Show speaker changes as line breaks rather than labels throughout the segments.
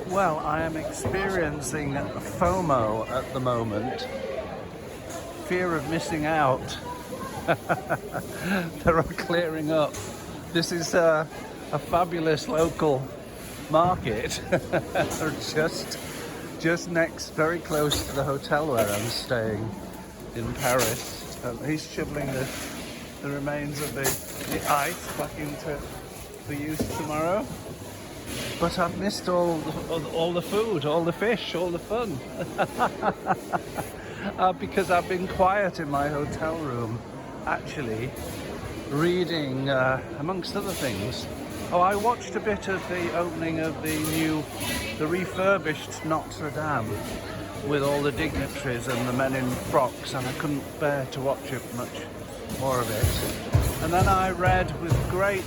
Well, I am experiencing FOMO at the moment. Fear of missing out. They're all clearing up. This is a fabulous local market. just next, very close to the hotel where I'm staying in Paris. He's shoveling the remains of the ice back into for use tomorrow. But I've missed all the food, all the fish, all the fun. Because I've been quiet in my hotel room, actually, reading, amongst other things. Oh, I watched a bit of the opening of the refurbished Notre Dame with all the dignitaries and the men in frocks, and I couldn't bear to watch it much more of it. And then I read with great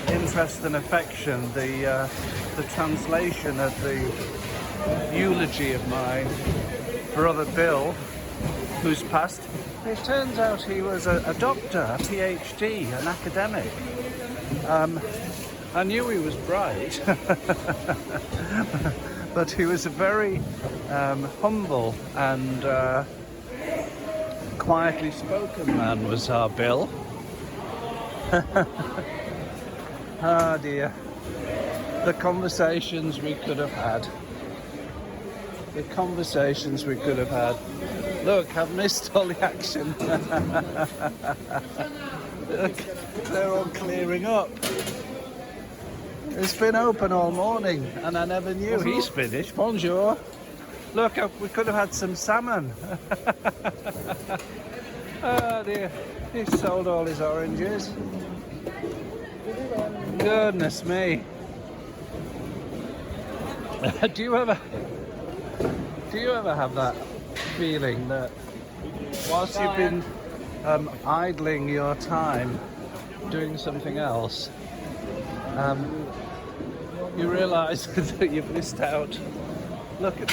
interest and affection the translation of the eulogy of my brother Bill, who's passed. It turns out he was a doctor, a PhD, an academic. I knew he was bright, but he was a very humble and quietly spoken man, was our Bill. Ah dear, the conversations we could have had. The conversations we could have had. Look, I've missed all the action. Look, they're all clearing up. It's been open all morning and I never knew. He's finished. Bonjour. Look, we could have had some salmon. Oh dear, he sold all his oranges. Goodness me. Do you ever have that feeling that whilst you've been idling your time doing something else, you realise that you've missed out? Look at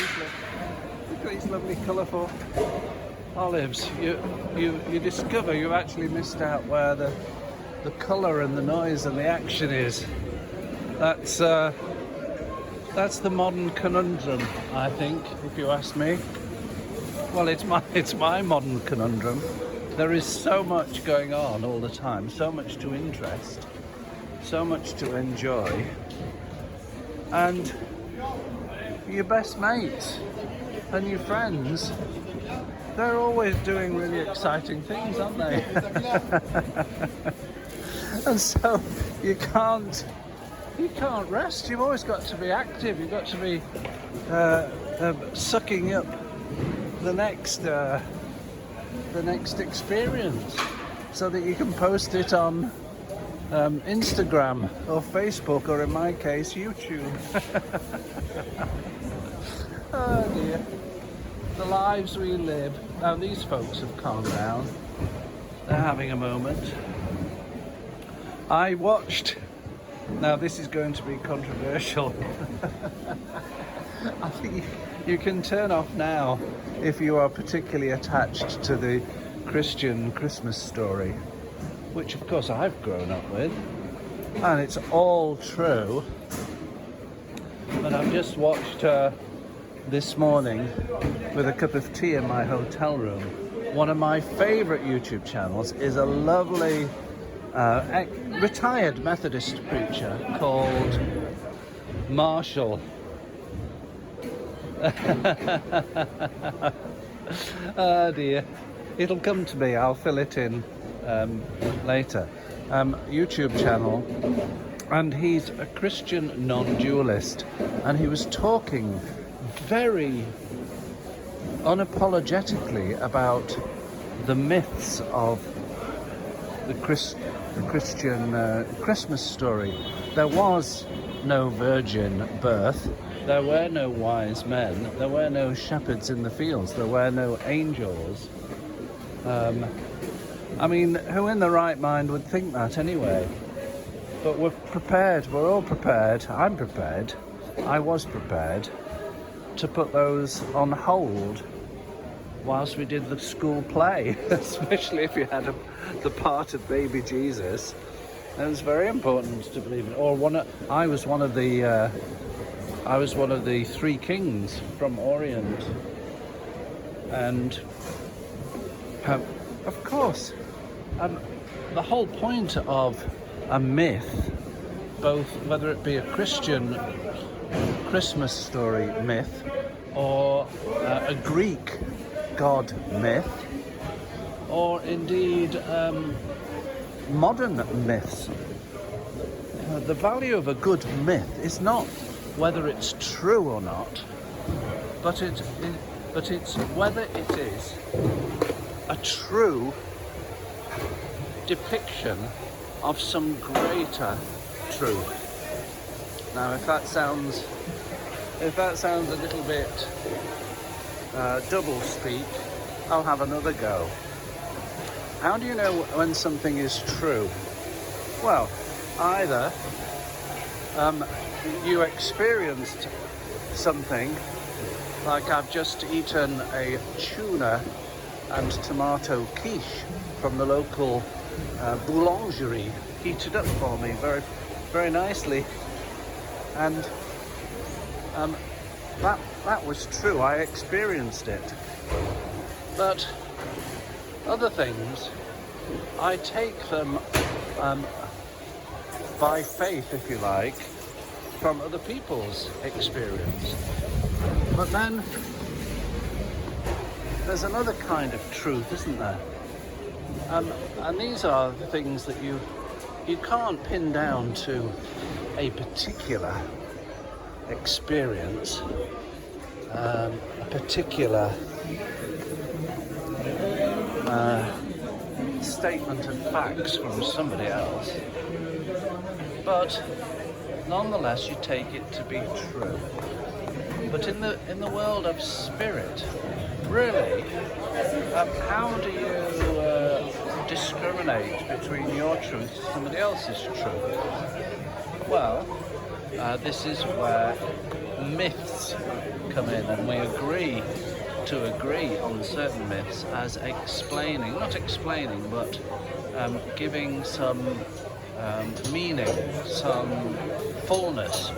these lovely colourful olives. You discover you've actually missed out where the colour and the noise and the action is. That's the modern conundrum, I think, if you ask me. Well, it's my modern conundrum. There is so much going on all the time, so much to interest, so much to enjoy, and your best mates and your friends, they're always doing really exciting things, aren't they? And so you can't rest. You've always got to be active. You've got to be sucking up the next experience, so that you can post it on Instagram or Facebook, or in my case, YouTube. Oh dear, the lives we live. Now these folks have calmed down. They're having a moment. I watched. Now this is going to be controversial. I think you can turn off now if you are particularly attached to the Christian Christmas story, which of course I've grown up with, and it's all true. But I've just watched this morning with a cup of tea in my hotel room. One of my favourite YouTube channels is a lovely retired Methodist preacher called Marshall. Oh dear, it'll come to me. I'll fill it in later. YouTube channel, and he's a Christian non-dualist, and he was talking very unapologetically about the myths of the Christian Christmas story. There was no virgin birth. There were no wise men. There were no shepherds in the fields. There were no angels. I mean, who in the right mind would think that anyway? But we're prepared. We're all prepared. I'm prepared. I was prepared to put those on hold whilst we did the school play, especially if you had the part of baby Jesus. It was very important to believe in. Or I was one of the I was one of the three kings from Orient, and of course, the whole point of a myth, both whether it be a Christian Christmas story myth or a Greek god myth, or indeed modern myths, the value of a good myth is not whether it's true or not, but it's whether it is a true depiction of some greater truth. Now, if that sounds a little bit double speak, I'll have another go. How do you know when something is true? Well, either you experienced something, like I've just eaten a tuna and tomato quiche from the local boulangerie, heated up for me very, very nicely, and that was true. I experienced it. But other things, I take them by faith, if you like, from other people's experience. But then there's another kind of truth, isn't there? And these are the things that you can't pin down to a particular experience, a particular statement of facts from somebody else, but nonetheless you take it to be true. But in the world of spirit, really, how do you discriminate between your truth and somebody else's truth? Well, this is where myths come in, and we agree on certain myths as not explaining, but giving some meaning, some fullness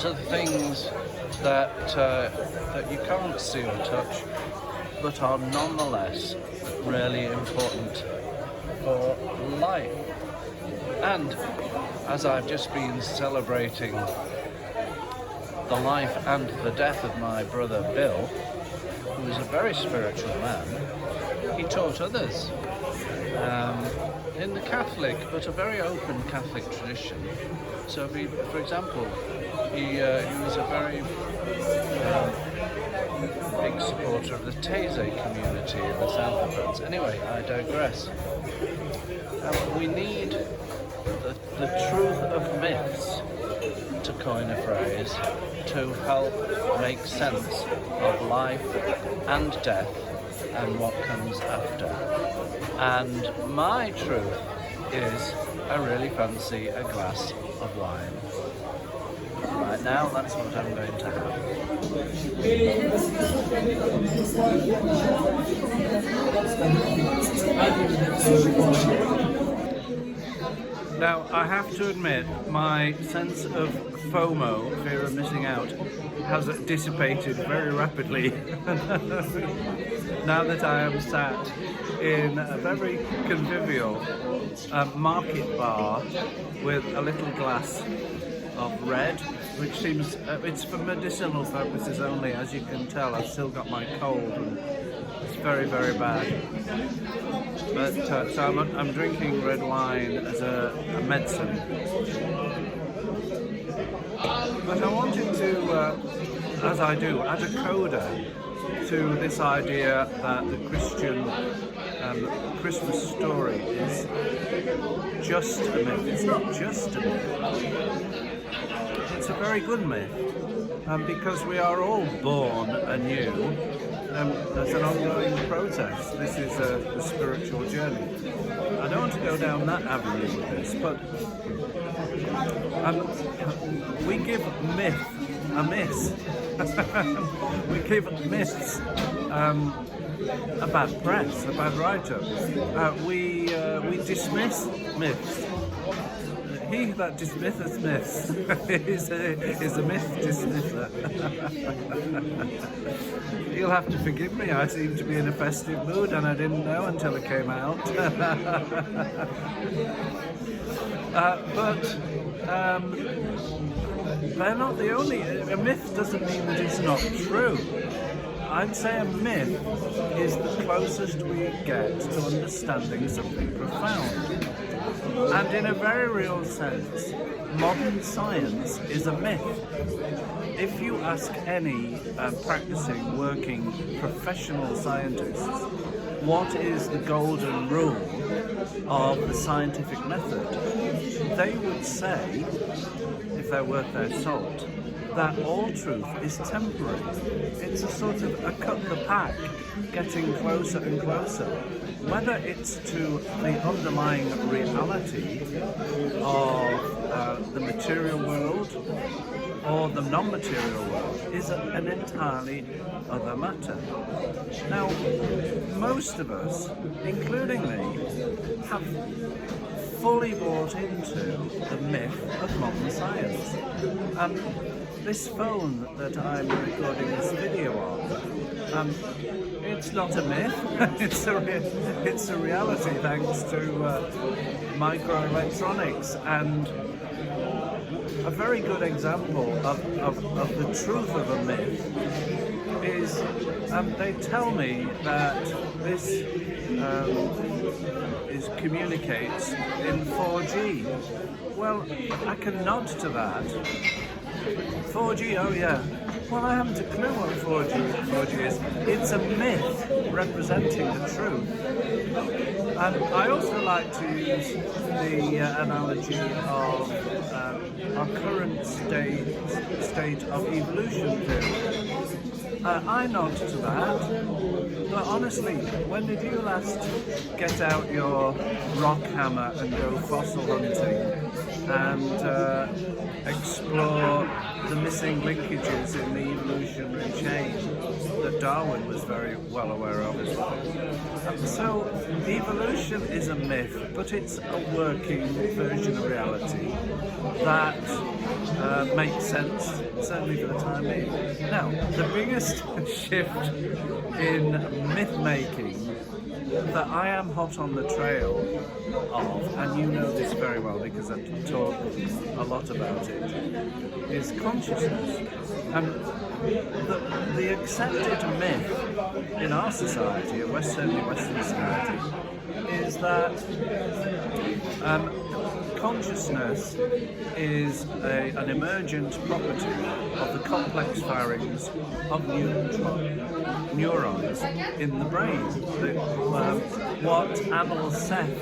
to the things that you can't see or touch, but are nonetheless really important for life. And as I've just been celebrating the life and the death of my brother Bill, who is a very spiritual man, he taught others in the Catholic, but a very open Catholic tradition. So, for example, he was a very big supporter of the Taizé community in the south of France. Anyway, I digress. We need the truth of myths, to coin a phrase, to help make sense of life and death and what comes after. And my truth is I really fancy a glass of wine. Right now, that's what I'm going to have. Now, I have to admit, my sense of FOMO, fear of missing out, has dissipated very rapidly now that I am sat in a very convivial market bar with a little glass of red, which seems, it's for medicinal purposes only. As you can tell, I've still got my cold and it's very, very bad. But so I'm drinking red wine as a medicine. But I wanted to, as I do, add a coda to this idea that the Christian Christmas story is just a myth. It's not just a myth. It's a very good myth, because we are all born anew. There's an ongoing process. This is a spiritual journey. I don't want to go down that avenue with this, but we give myth a miss. We give myths a bad press, a bad write-up. We dismiss myths. he that dismisseth myths is a myth dismisser. You'll have to forgive me, I seem to be in a festive mood and I didn't know until it came out. But they're not the only. A myth doesn't mean that it's not true. I'd say a myth is the closest we get to understanding something profound. And in a very real sense, modern science is a myth. If you ask any practicing, working, professional scientists, what is the golden rule of the scientific method, they would say, if they're worth their salt, that all truth is temporary. It's a sort of a cut the pack, getting closer and closer. Whether it's to the underlying reality of the material world or the non-material world is an entirely other matter. Now, most of us, including me, have fully bought into the myth of modern science. This phone that I'm recording this video on, it's not a myth, it's a reality thanks to microelectronics. And a very good example of the truth of a myth is they tell me that this communicates in 4G. Well, I can nod to that. 4G, oh yeah. Well, I haven't a clue what 4G is. It's a myth representing the truth. And I also like to use the analogy of our current state of evolution theory. I nod to that, but honestly, when did you last get out your rock hammer and go fossil hunting and explore the missing linkages in the evolutionary chain that Darwin was very well aware of as well? So evolution is a myth, but it's a working version of reality that makes sense, certainly for the time being. Now, the biggest shift in myth-making that I am hot on the trail of, and you know this very well because I've talked a lot about it, is consciousness. And the accepted myth in our society, certainly Western society, is that consciousness is an emergent property of the complex firings of neurons in the brain. What Amal Seth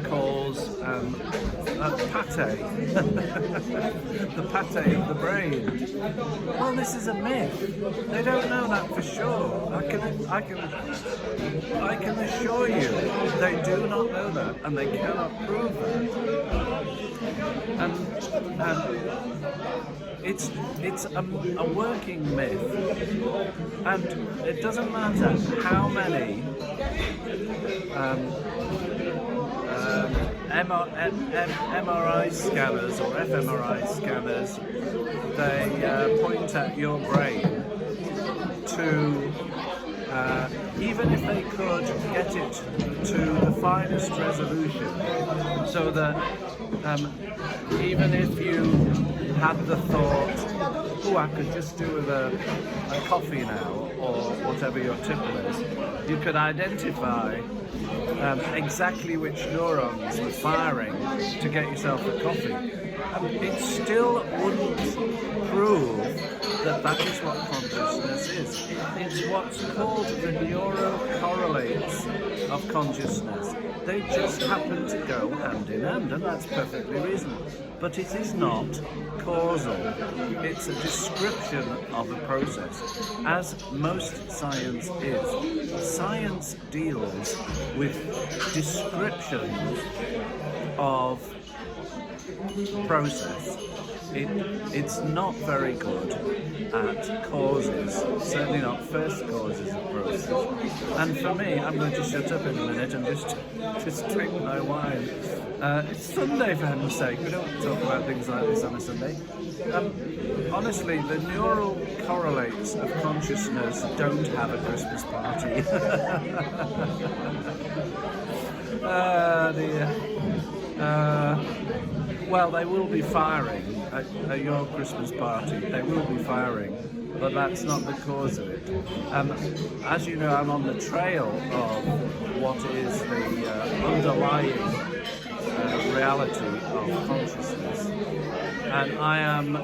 calls pate, the pate of the brain. Well, this is a myth. They don't know that for sure. I can assure you they do not know that, and they cannot prove that. And it's a working myth, and it doesn't matter how many MRI scanners or fMRI scanners they point at your brain to, even if they could get it to the finest resolution, so that even if you had the thought, oh, I could just do with a coffee now, or whatever your tipple is, you could identify exactly which neurons were firing to get yourself a coffee. It still wouldn't prove that that is what consciousness is. It's what's called the neurocorrelates of consciousness. They just happen to go hand in hand, and that's perfectly reasonable. But it is not causal. It's a description of a process, as most science is. Science deals with descriptions of process, it's not very good at causes, certainly not first causes of process. And for me, I'm going to shut up in a minute and just drink my wine. It's Sunday, for heaven's sake. We don't talk about things like this on a Sunday. Honestly, the neural correlates of consciousness don't have a Christmas party. Dear. Well, they will be firing at your Christmas party. They will be firing, but that's not the cause of it. As you know, I'm on the trail of what is the underlying reality of consciousness, and I am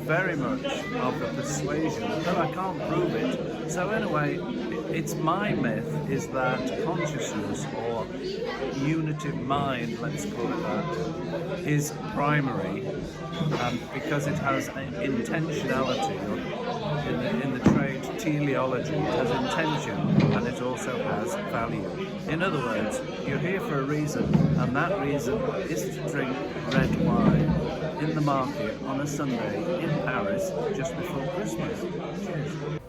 very much of the persuasion that I can't prove it. So anyway, it's my myth is that consciousness, or unitive mind, let's call it that, is primary because it has an intentionality. In the trade teleology, it has intention and it also has value. In other words, you're here for a reason, and that reason is to drink red wine in the market on a Sunday in Paris just before Christmas. Cheers.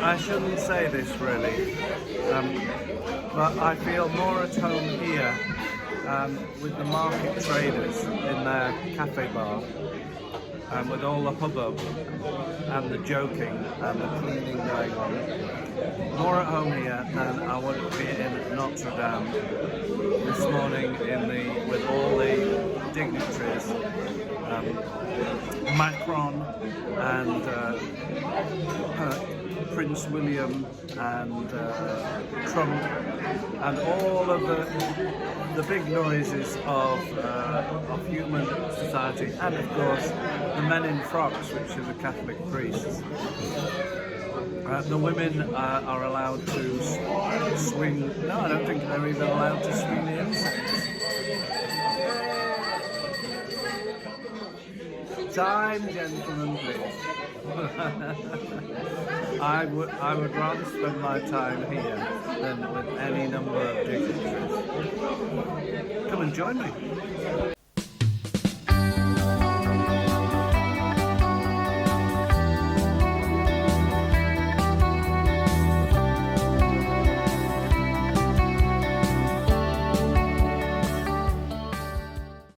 I shouldn't say this really, but I feel more at home here with the market traders in their cafe bar, and with all the hubbub and the joking and the cleaning going on. More at home here than I would be in Notre Dame this morning with all the dignitaries, Macron and Prince William and Trump and all of the big noises of human society, and of course the men in frocks, which are the Catholic priests. The women are allowed to swing. No, I don't think they're even allowed to swing the incense. Time, gentlemen, please. I would rather spend my time here than with any number of dignitaries. Come and join me.